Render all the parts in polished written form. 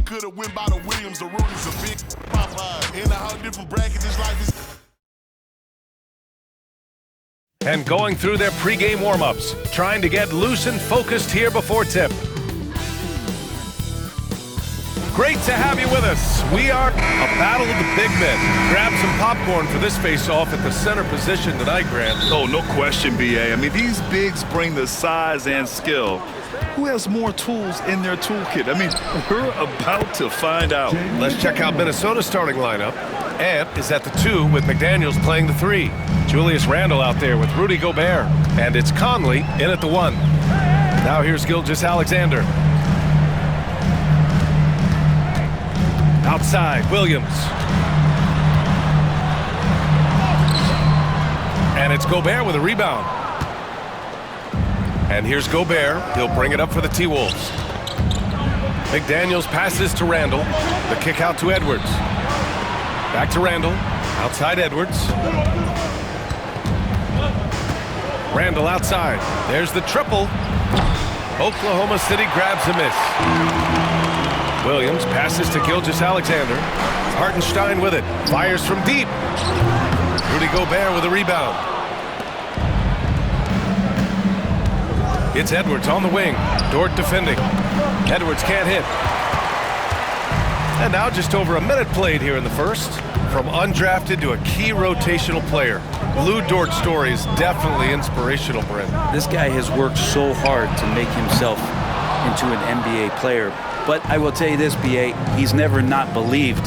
could have went by the Williams or Rudy's a big Popeye. In a how different bracket this life is. And going through their pregame warm-ups, trying to get loose and focused here before tip. Great to have you with us. We are a battle of the big men. Grab some popcorn for this face-off at the center position tonight, Grant. Oh, no question, B.A. I mean, these bigs bring the size and skill. Who has more tools in their toolkit? I mean, we're about to find out. Let's check out Minnesota's starting lineup. Ant is at the 2 with McDaniels playing the 3. Julius Randle out there with Rudy Gobert. And it's Conley in at the 1. Now here's Gilgeous-Alexander. Outside, Williams. And it's Gobert with a rebound. And here's Gobert. He'll bring it up for the T-Wolves. McDaniels passes to Randle. The kick out to Edwards. Back to Randle. Outside Edwards. Randle outside. There's the triple. Oklahoma City grabs a miss. Williams passes to Gilgeous-Alexander. Hartenstein with it. Fires from deep. Rudy Gobert with a rebound. It's Edwards on the wing. Dort defending. Edwards can't hit. And now just over a minute played here in the first. From undrafted to a key rotational player. Lou Dort's story is definitely inspirational, Brent. This guy has worked so hard to make himself into an NBA player. But I will tell you this, B.A., he's never not believed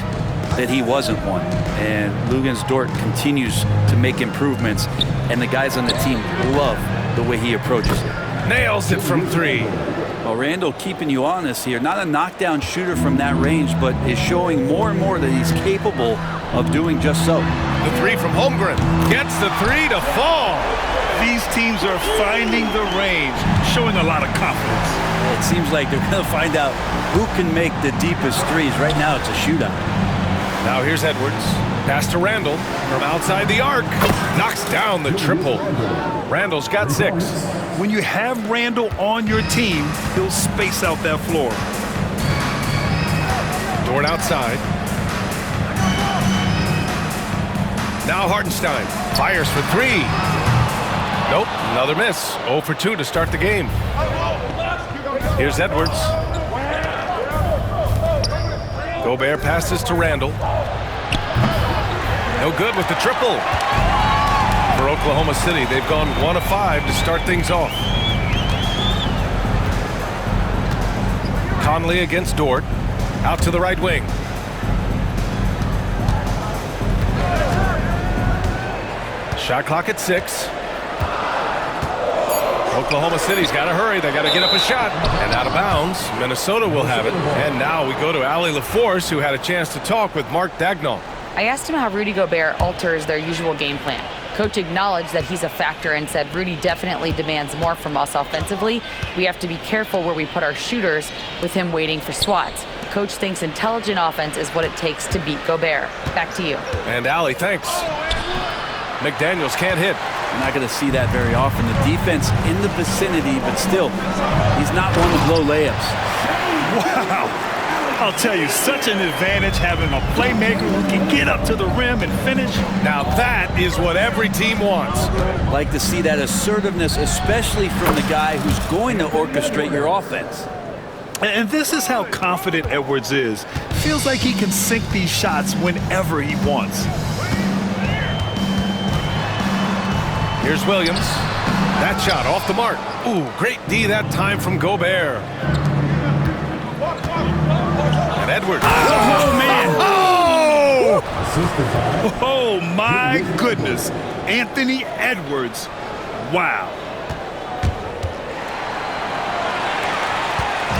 that he wasn't one. And Luguentz Dort continues to make improvements, and the guys on the team love the way he approaches it. Nails it from 3. Well, Randle keeping you honest here. Not a knockdown shooter from that range, but is showing more and more that he's capable of doing just so. The 3 from Holmgren. Gets the 3 to fall. These teams are finding the range, showing a lot of confidence. It seems like they're going to find out who can make the deepest threes. Right now, it's a shootout. Now here's Edwards. Pass to Randle from outside the arc. Knocks down the triple. Randle's got 6. When you have Randle on your team, he'll space out that floor. Dort outside. Now Hartenstein fires for 3. Nope, another miss. 0 for 2 to start the game. Here's Edwards. Gobert passes to Randle. No good with the triple. For Oklahoma City, they've gone 1 of 5 to start things off. Conley against Dort. Out to the right wing. Shot clock at 6. Oklahoma City's got to hurry. They got to get up a shot. And out of bounds, Minnesota will have it. And now we go to Allie LaForce, who had a chance to talk with Mark Daigneault. I asked him how Rudy Gobert alters their usual game plan. Coach acknowledged that he's a factor and said Rudy definitely demands more from us offensively. We have to be careful where we put our shooters with him waiting for swats. Coach thinks intelligent offense is what it takes to beat Gobert. Back to you. And Allie, thanks. McDaniels can't hit. You're not going to see that very often. The defense in the vicinity, but still, he's not one to blow layups. Wow. I'll tell you, such an advantage having a playmaker who can get up to the rim and finish. Now that is what every team wants. Like to see that assertiveness, especially from the guy who's going to orchestrate your offense. And this is how confident Edwards is. Feels like he can sink these shots whenever he wants. Here's Williams. That shot off the mark. Ooh, great D that time from Gobert. And Edwards. Oh, man. Oh! Oh, my goodness. Anthony Edwards. Wow.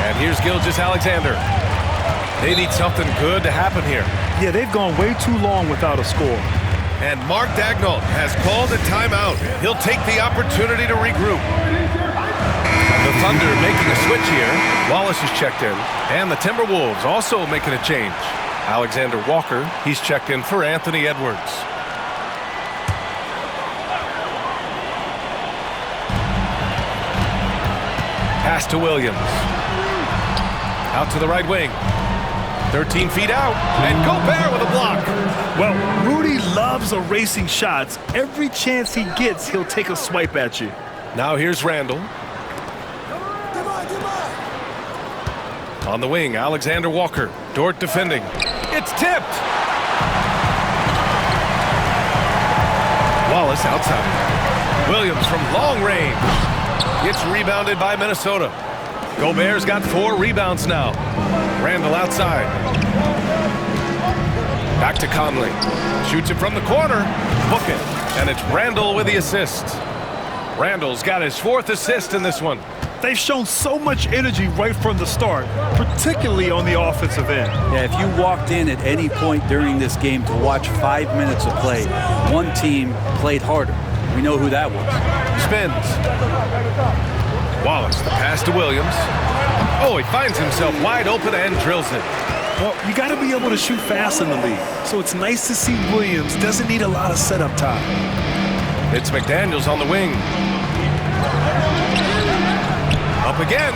And here's Gilgeous-Alexander. They need something good to happen here. Yeah, they've gone way too long without a score. And Mark Daigneault has called a timeout. He'll take the opportunity to regroup. The Thunder making a switch here. Wallace is checked in. And the Timberwolves also making a change. Alexander Walker, he's checked in for Anthony Edwards. Pass to Williams. Out to the right wing. 13 feet out, and Gobert with a block. Well, Rudy loves erasing shots. Every chance he gets, he'll take a swipe at you. Now here's Randall. On the wing, Alexander Walker. Dort defending. It's tipped. Wallace outside. Williams from long range. It's rebounded by Minnesota. Gobert's got 4 rebounds now. Randall outside. Back to Conley. Shoots it from the corner. Book it. And it's Randall with the assist. Randall's got his 4th assist in this one. They've shown so much energy right from the start, particularly on the offensive end. Yeah, if you walked in at any point during this game to watch 5 minutes of play, one team played harder. We know who that was. Spins. Wallace, the pass to Williams. Oh, he finds himself wide open and drills it. Well, you got to be able to shoot fast in the league, so it's nice to see Williams doesn't need a lot of setup time. It's McDaniels on the wing. Up again.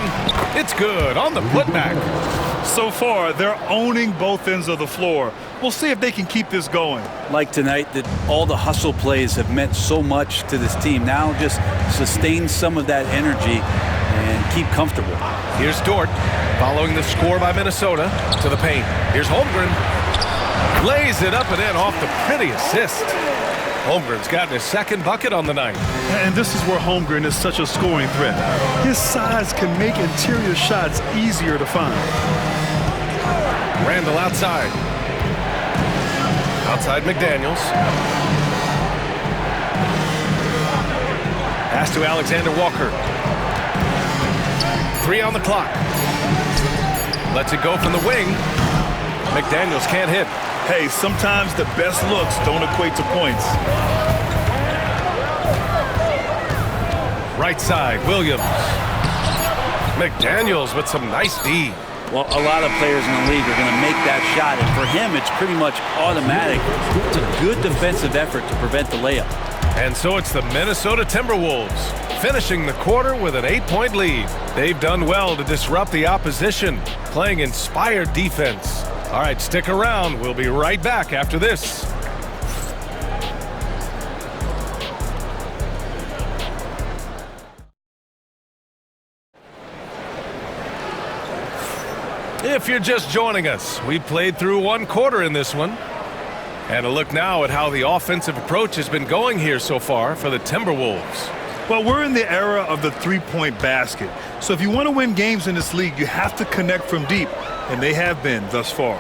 It's good on the putback. So far, they're owning both ends of the floor. We'll see if they can keep this going. Like tonight, that all the hustle plays have meant so much to this team. Now just sustain some of that energy and keep comfortable. Here's Dort, following the score by Minnesota, to the paint. Here's Holmgren. Lays it up and in off the pretty assist. Holmgren's gotten his 2nd bucket on the night. And this is where Holmgren is such a scoring threat. His size can make interior shots easier to find. Randall outside. Outside McDaniels. Pass to Alexander Walker. 3 on the clock. Lets it go from the wing. McDaniels can't hit. Hey, sometimes the best looks don't equate to points. Right side, Williams. McDaniels with some nice D. Well, a lot of players in the league are going to make that shot, and for him, it's pretty much automatic. It's a good defensive effort to prevent the layup. And so it's the Minnesota Timberwolves finishing the quarter with an 8-point lead. They've done well to disrupt the opposition, playing inspired defense. All right, stick around. We'll be right back after this. If you're just joining us, we played through 1 quarter in this one. And a look now at how the offensive approach has been going here so far for the Timberwolves. Well, we're in the era of the 3-point basket. So if you want to win games in this league, you have to connect from deep. And they have been thus far.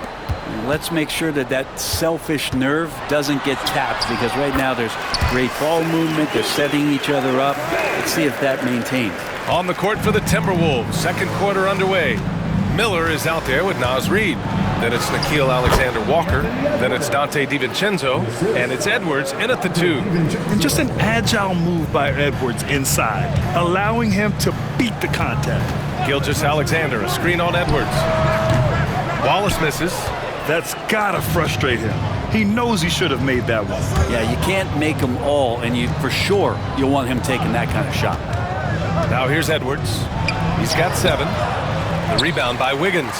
Let's make sure that that selfish nerve doesn't get tapped, because right now there's great ball movement. They're setting each other up. Let's see if that maintains. On the court for the Timberwolves, 2nd quarter underway. Miller is out there with Naz Reid. Then it's Nickeil Alexander-Walker. Then it's Donte DiVincenzo. And it's Edwards in at the 2. And just an agile move by Edwards inside, allowing him to beat the contact. Gilgeous-Alexander, a screen on Edwards. Wallace misses. That's gotta frustrate him. He knows he should have made that one. Yeah, you can't make them all, and for sure you'll want him taking that kind of shot. Now here's Edwards. He's got 7. The rebound by Wiggins.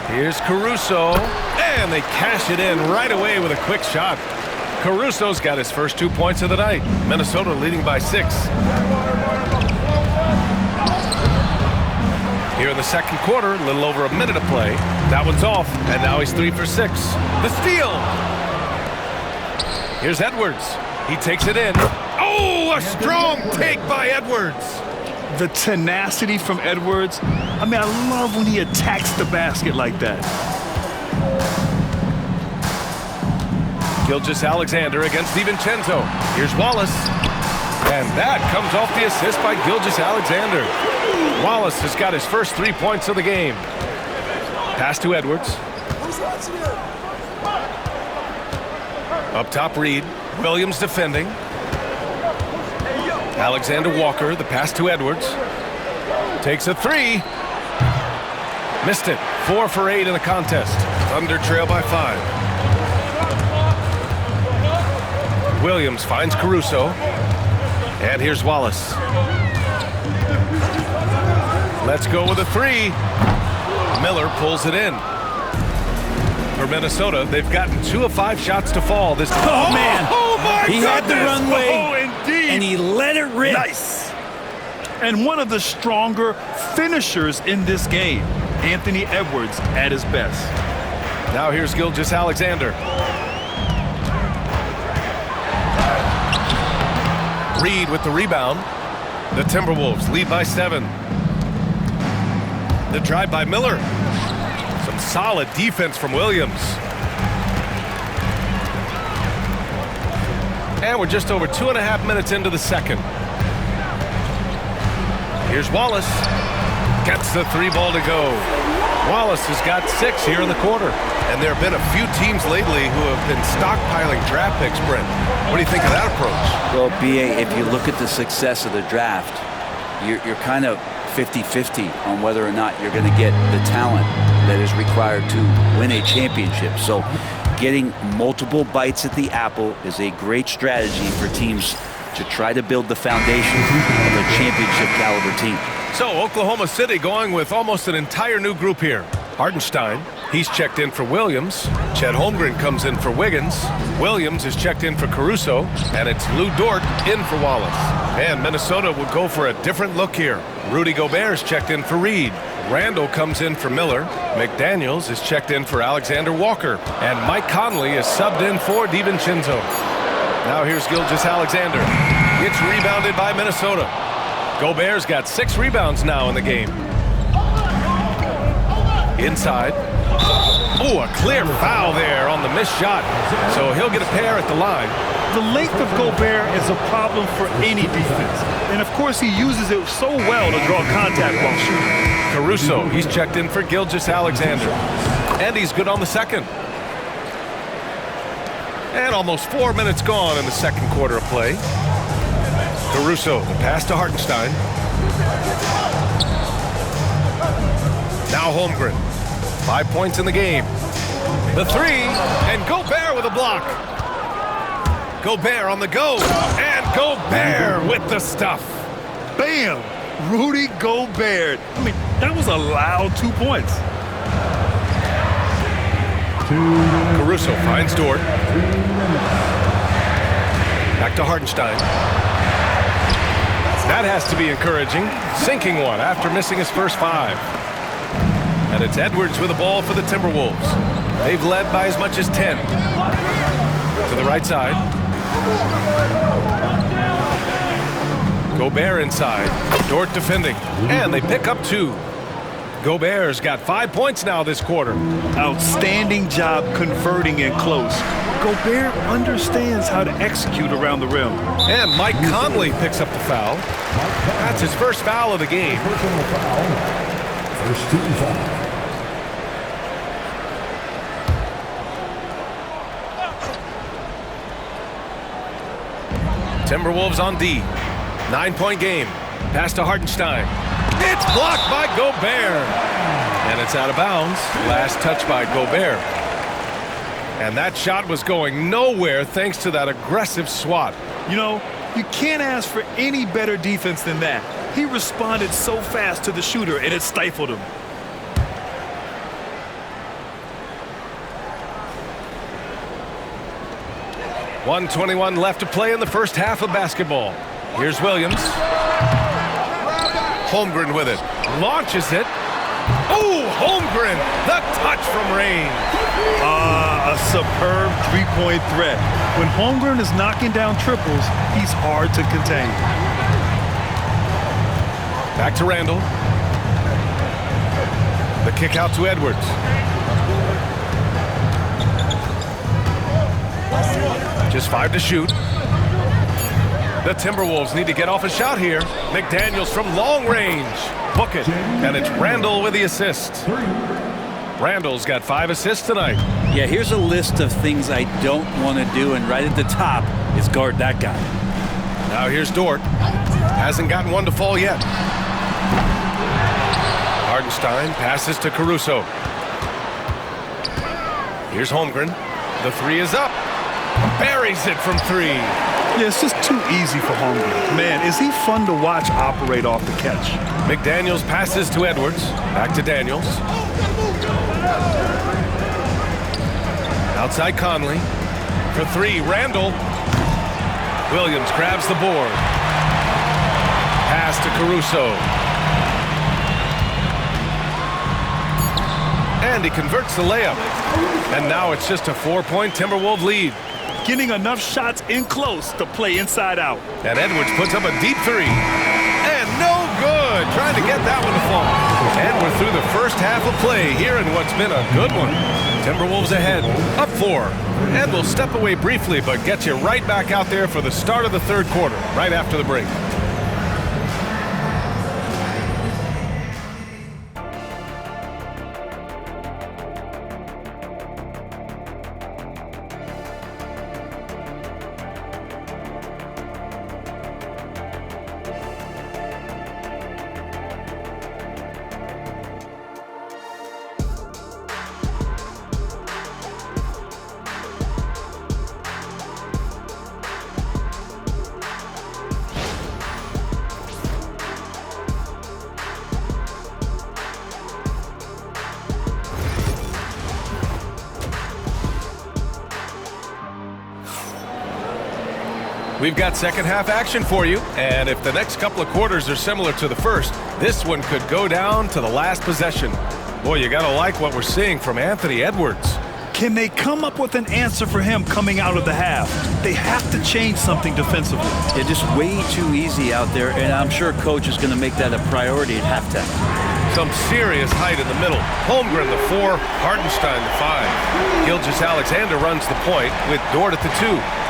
Here's Caruso. And they cash it in right away with a quick shot. Caruso's got his first 2 points of the night. Minnesota leading by 6. Here in the 2nd quarter, a little over a minute of play. That one's off, and now he's 3 for 6. The steal! Here's Edwards. He takes it in. Oh, a strong take by Edwards. The tenacity from Edwards. I mean, I love when he attacks the basket like that. Gilgeous-Alexander against DiVincenzo. Here's Wallace. And that comes off the assist by Gilgeous-Alexander. Wallace has got his first 3 points of the game. Pass to Edwards. Up top, Reid. Williams defending. Alexander Walker, the pass to Edwards. Takes a 3. Missed it. 4 for 8 in the contest. Thunder trail by 5. Williams finds Caruso. And here's Wallace. Let's go with a 3. Miller pulls it in. For Minnesota, they've gotten 2 of 5 shots to fall this time. Oh, man. Oh, my He had the goodness. runway, Oh, indeed. and he let it rip. Nice. And one of the stronger finishers in this game, Anthony Edwards at his best. Now here's Gilgeous-Alexander. Reed with the rebound. The Timberwolves lead by 7. The drive by Miller. Some solid defense from Williams. And we're just over 2.5 minutes into the second. Here's Wallace. Gets the 3 ball to go. Wallace has got 6 here in the quarter. And there have been a few teams lately who have been stockpiling draft picks, Brent. What do you think of that approach? Well, B.A., if you look at the success of the draft, you're kind of 50-50 on whether or not you're going to get the talent that is required to win a championship. So getting multiple bites at the apple is a great strategy for teams to try to build the foundation of a championship caliber team. So Oklahoma City going with almost an entire new group here. Hartenstein, he's checked in for Williams. Chet Holmgren comes in for Wiggins. Williams is checked in for Caruso. And it's Lou Dort in for Wallace. And Minnesota would go for a different look here. Rudy Gobert's checked in for Reed. Randall comes in for Miller. McDaniels is checked in for Alexander Walker. And Mike Conley is subbed in for DiVincenzo. Now here's Gilgeous-Alexander. It's rebounded by Minnesota. Gobert's got 6 rebounds now in the game. Inside. Oh, a clear foul there on the missed shot. So he'll get a pair at the line. The length of Gobert is a problem for any defense. And, of course, he uses it so well to draw contact while shooting. Caruso, he's checked in for Gilgeous-Alexander. And he's good on the second. And almost 4 minutes gone in the second quarter of play. Caruso, the pass to Hartenstein. Now Holmgren. 5 points in the game. The 3, and Gobert with a block. Gobert on the go, and Gobert with the stuff. Bam! Rudy Gobert. I mean, that was a loud 2 points. Caruso finds Dort. Back to Hartenstein. That has to be encouraging. Sinking one after missing his first 5. And it's Edwards with the ball for the Timberwolves. They've led by as much as 10. To the right side. Gobert inside. Dort defending. And they pick up 2. Gobert's got 5 points now this quarter. Outstanding job converting in close. Gobert understands how to execute around the rim. And Mike Conley picks up the foul. That's his first foul of the game. First team foul. Timberwolves on D. 9-point game. Pass to Hartenstein. It's blocked by Gobert. And it's out of bounds. Last touch by Gobert. And that shot was going nowhere thanks to that aggressive swat. You know, you can't ask for any better defense than that. He responded so fast to the shooter, and it stifled him. .121 left to play in the first half of basketball. Here's Williams. Holmgren with it. Launches it. Oh, Holmgren. The touch from range. A superb three-point threat. When Holmgren is knocking down triples, he's hard to contain. Back to Randall. The kick out to Edwards. Just 5 to shoot. The Timberwolves need to get off a shot here. McDaniels from long range. Book it. And it's Randall with the assist. Randall's got 5 assists tonight. Yeah, here's a list of things I don't want to do, and right at the top is guard that guy. Now here's Dort. Hasn't gotten one to fall yet. Hartenstein passes to Caruso. Here's Holmgren. The 3 is up. Buries it from 3. Yeah, it's just too easy for Holmgren. Man, is he fun to watch operate off the catch. McDaniels passes to Edwards. Back to Daniels. Outside Conley. For three, Randall. Williams grabs the board. Pass to Caruso. And he converts the layup. And now it's just a 4-point Timberwolves lead. Getting enough shots in close to play inside out. And Edwards puts up a deep three. And no good. Trying to get that one to fall. And we're through the first half of play here in what's been a good one. Timberwolves ahead, up 4. And we'll step away briefly, but get you right back out there for the start of the third quarter, right after the break. We've got second half action for you, and if the next couple of quarters are similar to the first, this one could go down to the last possession. Boy, you gotta like what we're seeing from Anthony Edwards. Can they come up with an answer for him coming out of the half? They have to change something defensively. They're just way too easy out there, and I'm sure coach is going to make that a priority at halftime. Some serious height in the middle. Holmgren the 4, Hartenstein the 5. Gilgeous-Alexander runs the point with Dort at the 2.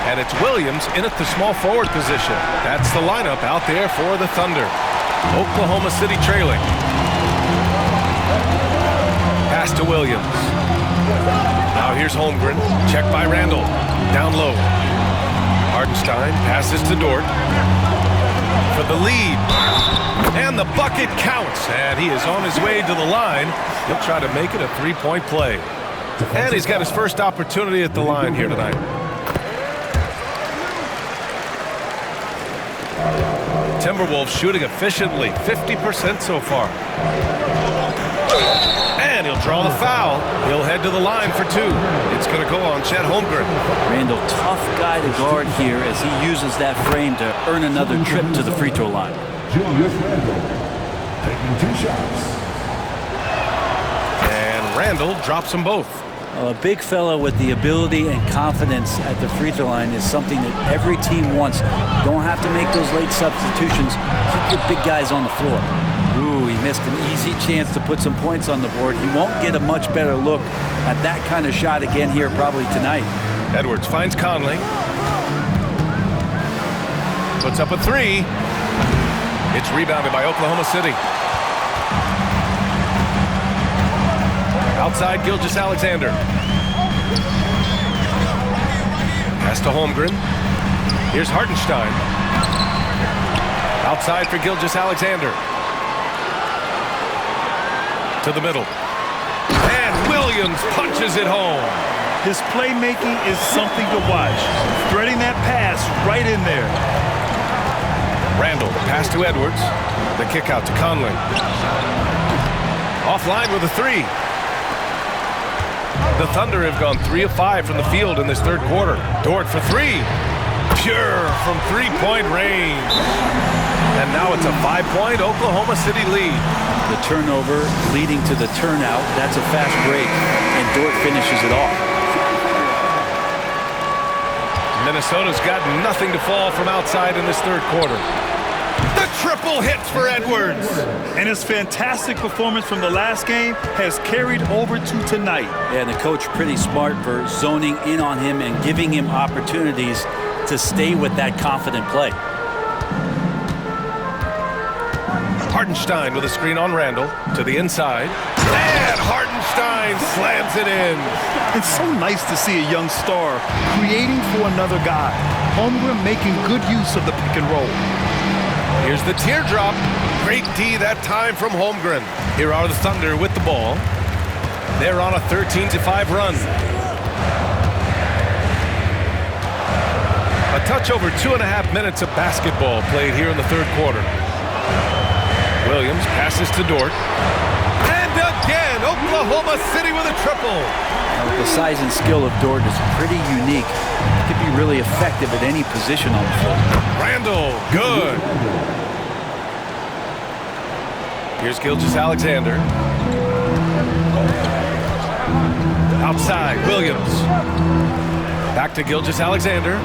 And it's Williams in at the small forward position. That's the lineup out there for the Thunder. Oklahoma City trailing. Pass to Williams. Now here's Holmgren. Check by Randall. Down low. Hartenstein passes to Dort. For the lead. And the bucket counts. And he is on his way to the line. He'll try to make it a 3-point play. And he's got his first opportunity at the line here tonight. Timberwolves shooting efficiently, 50% so far. And he'll draw the foul. He'll head to the line for 2. It's going to go on Chet Holmgren. Randall, tough guy to guard here as he uses that frame to earn another trip to the free throw line. Julius Randall taking 2 shots. And Randall drops them both. A big fella with the ability and confidence at the free throw line is something that every team wants. Don't have to make those late substitutions. Keep your big guys on the floor. Ooh, he missed an easy chance to put some points on the board. He won't get a much better look at that kind of shot again here probably tonight. Edwards finds Conley. Puts up a 3. It's rebounded by Oklahoma City. Outside Gilgeous-Alexander. Pass to Holmgren. Here's Hartenstein. Outside for Gilgeous-Alexander. To the middle. And Williams punches it home. His playmaking is something to watch. Threading that pass right in there. Randall, pass to Edwards. The kick out to Conley. Offline with a 3. The Thunder have gone 3 of 5 from the field in this third quarter. Dort for 3. Pure from 3-point range. And now it's a 5-point Oklahoma City lead. The turnover leading to the turnout. That's a fast break, and Dort finishes it off. Minnesota's got nothing to fall from outside in this third quarter. The triple hits for Edwards. And his fantastic performance from the last game has carried over to tonight. Yeah, and the coach pretty smart for zoning in on him and giving him opportunities to stay with that confident play. Hartenstein with a screen on Randall to the inside. And Hartenstein slams it in. It's so nice to see a young star creating for another guy. Holmgren making good use of the pick and roll. Here's the teardrop. Great D that time from Holmgren. Here are the Thunder with the ball. They're on a 13-5 run. A touch over 2.5 minutes of basketball played here in the third quarter. Williams passes to Dort. And again, Oklahoma City with a triple. The size and skill of Dort is pretty unique. He could be really effective at any position on the floor. Randall, good. Here's Gilgeous-Alexander. Outside, Williams. Back to Gilgeous-Alexander.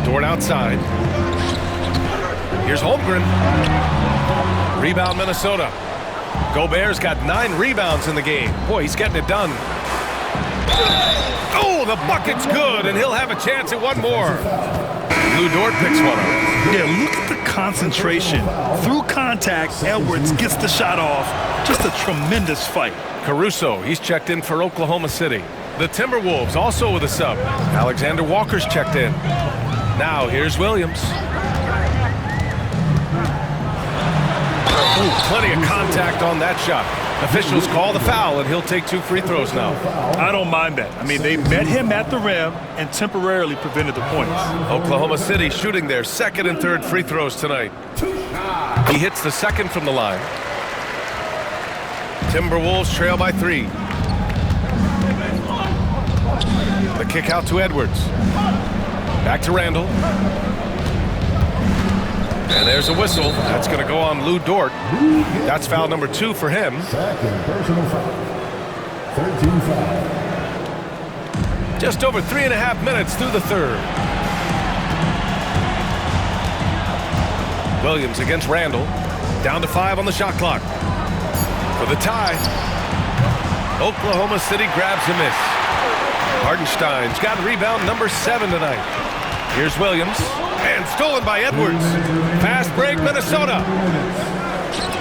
Dort outside. Here's Holmgren. Rebound, Minnesota. Gobert's got 9 rebounds in the game. Boy, he's getting it done. Oh, the bucket's good, and he'll have a chance at one more. Lou Dort picks one up. Yeah, look at the concentration. Through contact, Edwards gets the shot off. Just a tremendous fight. Caruso, he's checked in for Oklahoma City. The Timberwolves also with a sub. Alexander Walker's checked in. Now here's Williams. Ooh, plenty of contact on that shot. Officials call the foul, and he'll take 2 free throws now. I don't mind that. I mean, they met him at the rim and temporarily prevented the points. Oklahoma City shooting their second and third free throws tonight. He hits the second from the line. Timberwolves trail by 3. The kick out to Edwards. Back to Randall. And there's a whistle. That's going to go on Lou Dort. That's foul number 2 for him. Second personal foul. 13 foul. Just over 3.5 minutes through the third. Williams against Randall. Down to 5 on the shot clock. For the tie. Oklahoma City grabs a miss. Hartenstein's got rebound number 7 tonight. Here's Williams. And stolen by Edwards. Fast break, Minnesota.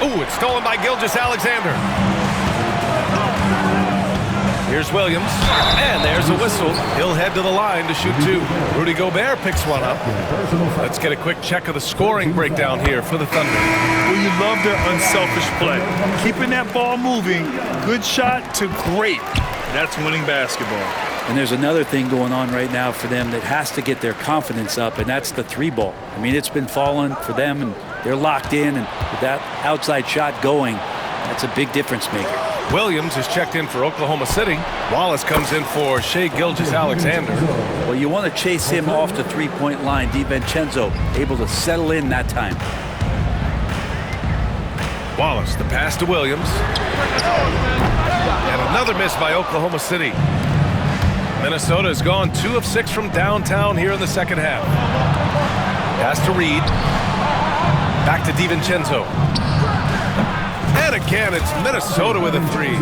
Ooh, it's stolen by Gilgeous-Alexander. Here's Williams. And there's a whistle. He'll head to the line to shoot 2. Rudy Gobert picks one up. Let's get a quick check of the scoring breakdown here for the Thunder. Well, you love their unselfish play. Keeping that ball moving, good shot to great. That's winning basketball. And there's another thing going on right now for them that has to get their confidence up, and that's the 3 ball. I mean, it's been falling for them, and they're locked in, and with that outside shot going, that's a big difference maker. Williams is checked in for Oklahoma City. Wallace comes in for Shai Gilgeous-Alexander. Well, you want to chase him off the 3-point line. DiVincenzo able to settle in that time. Wallace, the pass to Williams. And another miss by Oklahoma City. Minnesota has gone 2 of 6 from downtown here in the second half. Pass to Reed. Back to DiVincenzo. And again, it's Minnesota with a 3.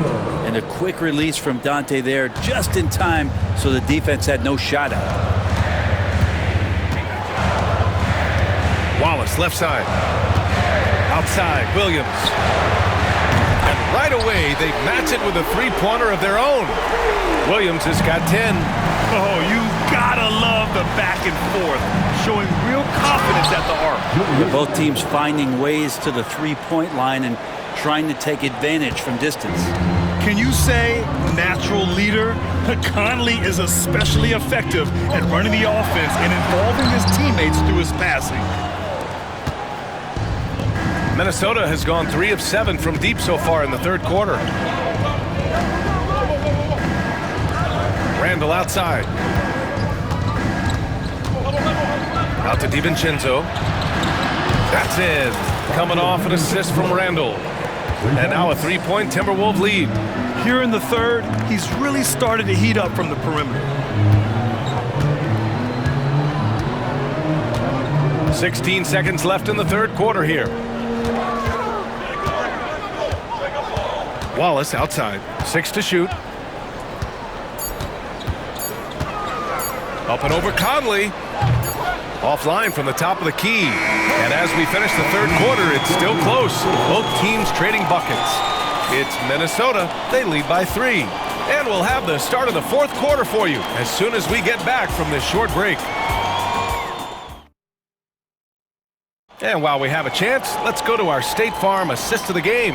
And a quick release from Dante there just in time so the defense had no shot at it. Wallace, left side. Outside, Williams. And right away, they match it with a 3-pointer of their own. Williams has got 10. Oh, you gotta love the back and forth, showing real confidence at the arc. Both teams finding ways to the 3-point line and trying to take advantage from distance. Can you say natural leader? Conley is especially effective at running the offense and involving his teammates through his passing. Minnesota has gone 3 of 7 from deep so far in the third quarter. Randall outside. Out to DiVincenzo. That's it. Coming off an assist from Randall. And now a 3-point Timberwolves lead. Here in the third, he's really started to heat up from the perimeter. 16 seconds left in the third quarter here. Wallace outside. 6 to shoot. Up and over Conley. Offline from the top of the key. And as we finish the third quarter, it's still close. Both teams trading buckets. It's Minnesota. They lead by 3. And we'll have the start of the fourth quarter for you as soon as we get back from this short break. And while we have a chance, let's go to our State Farm assist of the game.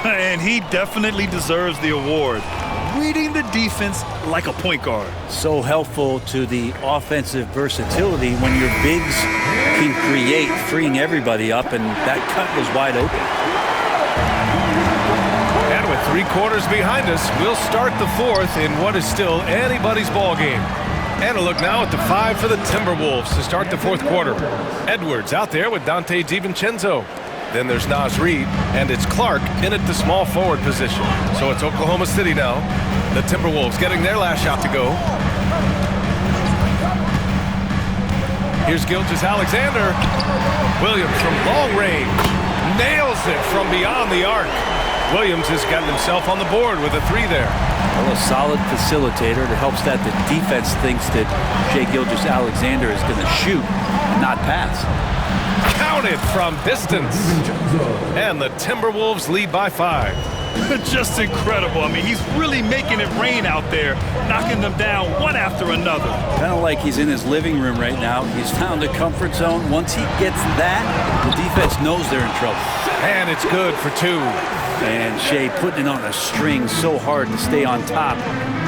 And he definitely deserves the award. reading the defense like a point guard. So helpful to the offensive versatility when your bigs can create, freeing everybody up, and that cut was wide open. And with 3 quarters behind us, we'll start the 4th in what is still anybody's ball game. And a look now at the 5 for the Timberwolves to start the 4th quarter. Edwards out there with Dante DiVincenzo. Then there's Naz Reid, and it's Clark in at the small forward position. So it's Oklahoma City now. The Timberwolves getting their last shot to go. Here's Gilgeous-Alexander. Williams from long range. Nails it from beyond the arc. Williams has gotten himself on the board with a 3 there. Well, a solid facilitator that helps that the defense thinks that Shai Gilgeous-Alexander is going to shoot and not pass. Counted from distance. And the Timberwolves lead by 5. Just incredible. I mean, he's really making it rain out there, knocking them down one after another. Kind of like he's in his living room right now. He's found a comfort zone. Once he gets that, the defense knows they're in trouble. And it's good for 2. And Shai putting it on a string so hard to stay on top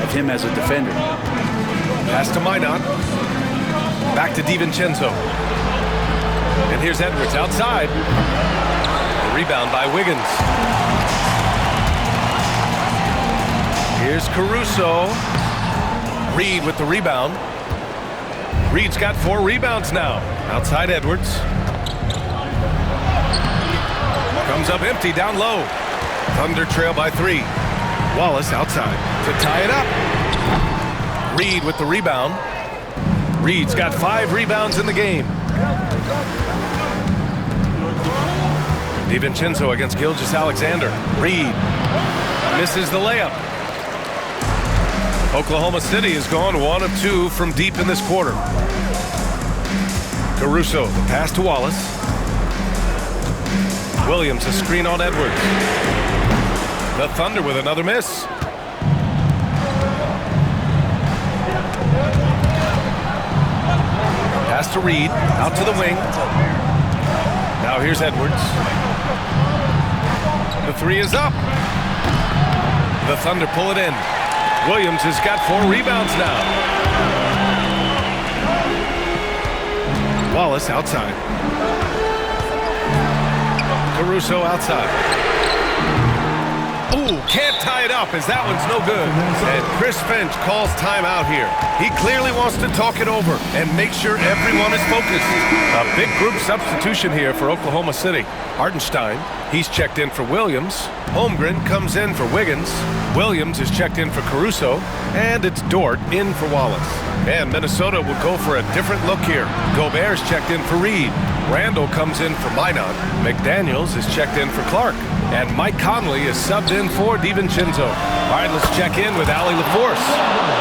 of him as a defender. Pass to Minot. Back to DiVincenzo. And here's Edwards outside. The rebound by Wiggins. Here's Caruso. Reid with the rebound. Reid's got 4 rebounds now. Outside Edwards. Comes up empty down low. Thunder trail by 3. Wallace outside to tie it up. Reid with the rebound. Reid's got 5 rebounds in the game. DiVincenzo against Gilgeous-Alexander. Reid misses the layup. Oklahoma City has gone 1 of 2 from deep in this quarter. Caruso, the pass to Wallace. Williams, a screen on Edwards. The Thunder with another miss. Pass to Reid, out to the wing. Now here's Edwards. The 3 is up. The Thunder pull it in. Williams has got 4 rebounds now. Wallace outside. Caruso outside. Ooh, can't tie it up as that one's no good. And Chris Finch calls timeout here. He clearly wants to talk it over and make sure everyone is focused. A big group substitution here for Oklahoma City. Hartenstein, he's checked in for Williams. Holmgren comes in for Wiggins. Williams is checked in for Caruso. And it's Dort in for Wallace. And Minnesota will go for a different look here. Gobert's checked in for Reid. Randall comes in for Minot. McDaniels is checked in for Clark. And Mike Conley is subbed in for DiVincenzo. All right, let's check in with Allie LaForce.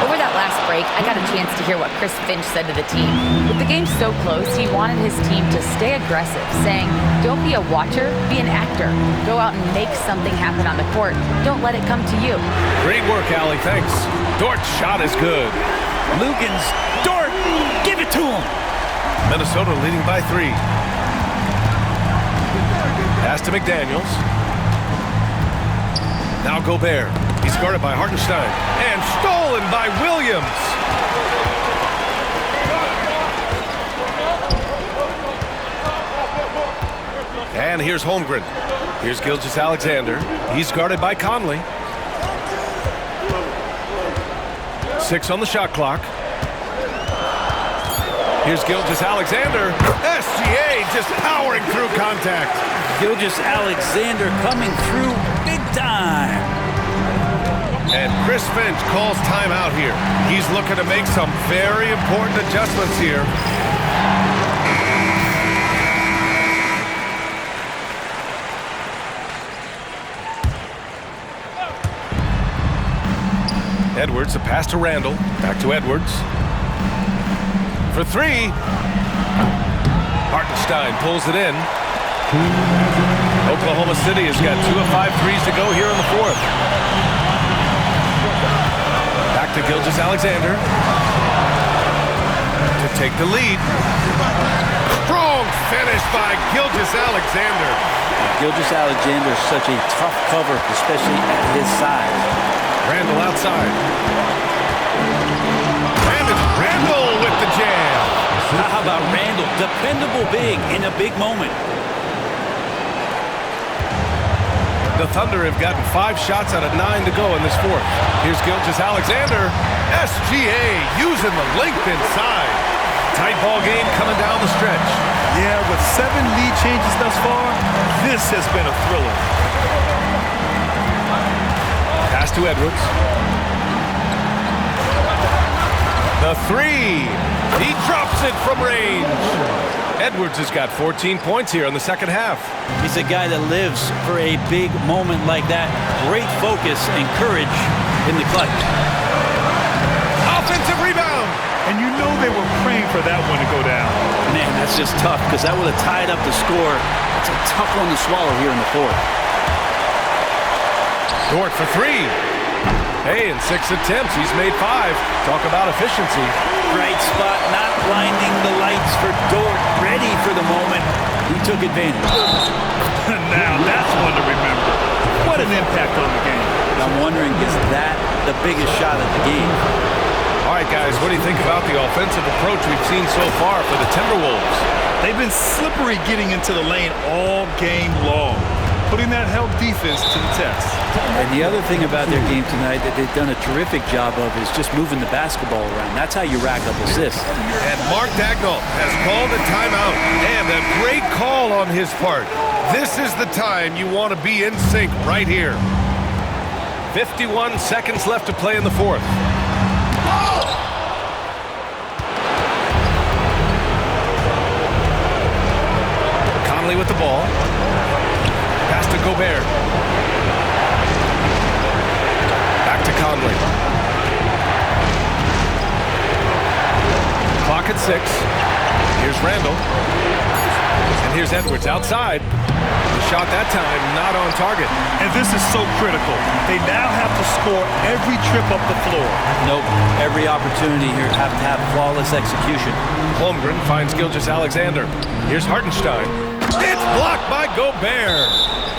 Over that last break, I got a chance to hear what Chris Finch said to the team. With the game so close, he wanted his team to stay aggressive, saying, don't be a watcher, be an actor. Go out and make something happen on the court. Don't let it come to you. Great work, Allie, thanks. Dort's shot is good. Lugans, Dort, give it to him. Minnesota leading by 3. Pass to McDaniels. Now Gobert. He's guarded by Hartenstein. And stolen by Williams. And here's Holmgren. Here's Gilgeous-Alexander. He's guarded by Conley. 6 on the shot clock. Here's Gilgeous-Alexander. SGA just powering through contact. Gilgeous-Alexander coming through big time. And Chris Finch calls timeout here. He's looking to make some very important adjustments here. Edwards, a pass to Randall. Back to Edwards. For 3. Hartenstein pulls it in. Oklahoma City has got 2 of 5 threes to go here in the 4th. Back to Gilgeous-Alexander to take the lead. Strong finish by Gilgeous-Alexander. Gilgeous-Alexander is such a tough cover, especially at his size. Randall outside. And it's Randall with the jam. How about Randall? Dependable big in a big moment. The Thunder have gotten 5 shots out of 9 to go in this fourth. Here's Gilgeous-Alexander. SGA using the length inside. Tight ball game coming down the stretch. Yeah, with 7 lead changes thus far, this has been a thriller. Pass to Edwards. The 3. He drops it from range. Edwards has got 14 points here in the second half. He's a guy that lives for a big moment like that. Great focus and courage in the clutch. Offensive rebound. And you know they were praying for that one to go down. Man, that's just tough because that would have tied up the score. It's a tough one to swallow here in the fourth. Dort for 3. Hey, in 6 attempts, he's made 5. Talk about efficiency. Right spot, not blinding the lights for Dort. Ready for the moment. He took advantage. Now that's one to remember. What an impact on the game. I'm wondering, is that the biggest shot of the game? All right, guys, what do you think about the offensive approach we've seen so far for the Timberwolves? They've been slippery getting into the lane all game long, putting that help defense to the test. And the other thing about their game tonight that they've done a terrific job of is just moving the basketball around. That's how you rack up assists. And Mark Daigneault has called a timeout, and a great call on his part. This is the time you want to be in sync right here. 51 seconds left to play in the fourth. Conley with the ball. Pass to Gobert. Back to Conley. Clock at 6. Here's Randall. And here's Edwards outside. The shot that time not on target. And this is so critical. They now have to score every trip up the floor. Nope. Every opportunity here have to have flawless execution. Holmgren finds Gilgeous-Alexander. Here's Hartenstein. It's blocked by Gobert.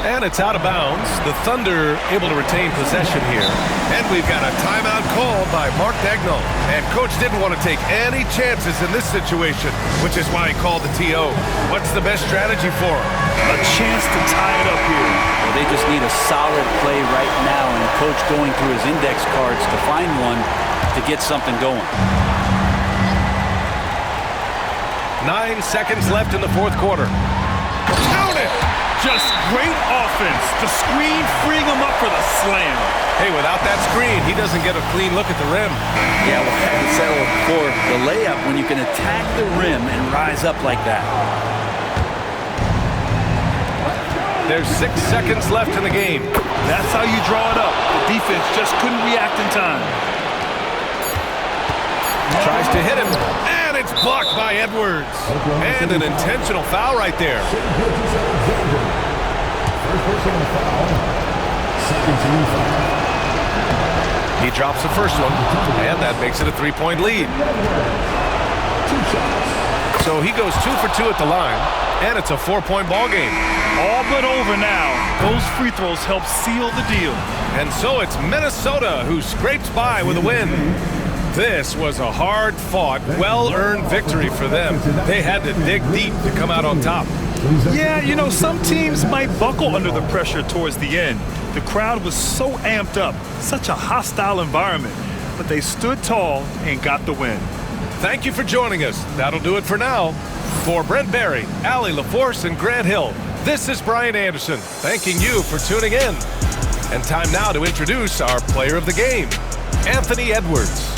And it's out of bounds. The Thunder able to retain possession here. And we've got a timeout called by Mark Daigneault. And Coach didn't want to take any chances in this situation, which is why he called the TO. What's the best strategy for him? A chance to tie it up here. Well, they just need a solid play right now, and the coach going through his index cards to find one to get something going. 9 seconds left in the fourth quarter. Count it! Just great offense. The screen freeing him up for the slam. Hey, without that screen, he doesn't get a clean look at the rim. Yeah, well, I would settle for the layup when you can attack the rim and rise up like that. There's 6 seconds left in the game. That's how you draw it up. The defense just couldn't react in time. Tries to hit him, and it's blocked by Edwards. And an intentional foul right there. First personal foul. Second team foul. He drops the first one, and that makes it a 3-point lead. 2 shots. So he goes 2 for 2 at the line, and it's a 4-point ball game. All but over now. Those free throws help seal the deal. And so it's Minnesota who scrapes by with a win. This was a hard-fought, well-earned victory for them. They had to dig deep to come out on top. Yeah, you know, some teams might buckle under the pressure towards the end. The crowd was so amped up, such a hostile environment. But they stood tall and got the win. Thank you for joining us. That'll do it for now. For Brent Barry, Allie LaForce, and Grant Hill, this is Brian Anderson, thanking you for tuning in. And time now to introduce our player of the game, Anthony Edwards.